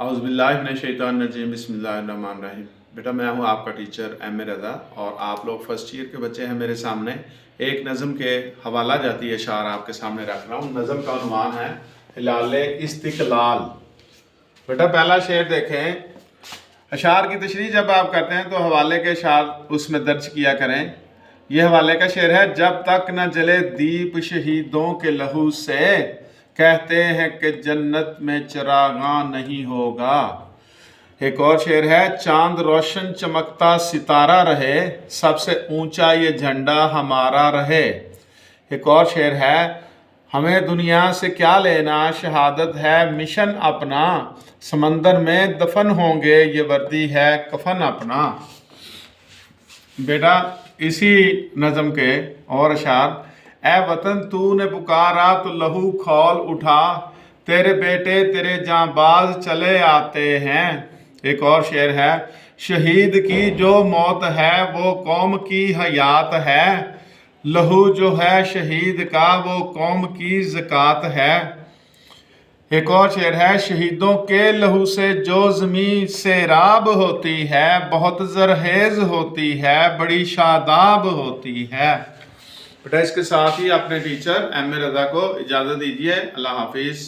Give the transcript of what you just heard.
औज़ुबिल्लाहिमिनश्शैतानिर्रजीम बिस्मिल्लाहिर्रहमानिर्रहीम। बेटा मैं हूँ आपका टीचर एम ए रज़ा और आप लोग फर्स्ट ईयर के बच्चे हैं मेरे सामने। एक नज़म के हवाला जाती अशार आपके सामने रख रहा हूँ। नज़म का उन्वान है हिलाले इस्तिक़लाल। बेटा पहला शेर देखें। अशार की तशरीह जब आप करते हैं तो हवाले के अशार उसमें दर्ज किया करें। यह हवाले का शेर है। जब तक न जले दीप शहीदों के लहू से, कहते हैं कि जन्नत में चिरागा नहीं होगा। एक और शेर है। चांद रोशन चमकता सितारा रहे, सबसे ऊंचा ये झंडा हमारा रहे। एक और शेर है। हमें दुनिया से क्या लेना, शहादत है मिशन अपना, समंदर में दफन होंगे ये वर्दी है कफन अपना। बेटा इसी नज़म के और अशार। ए वतन तूने पुकारा तो लहू खौल उठा, तेरे बेटे तेरे जांबाज चले आते हैं। एक और शेर है। शहीद की जो मौत है वो कौम की हयात है, लहू जो है शहीद का वो कौम की ज़कात है। एक और शेर है। शहीदों के लहू से जो ज़मीं सैराब होती है, बहुत ज़रहेज़ होती है, बड़ी शादाब होती है। बेटा इसके साथ ही अपने टीचर एम ए रज़ा को इजाज़त दीजिए। अल्लाह हाफिज़।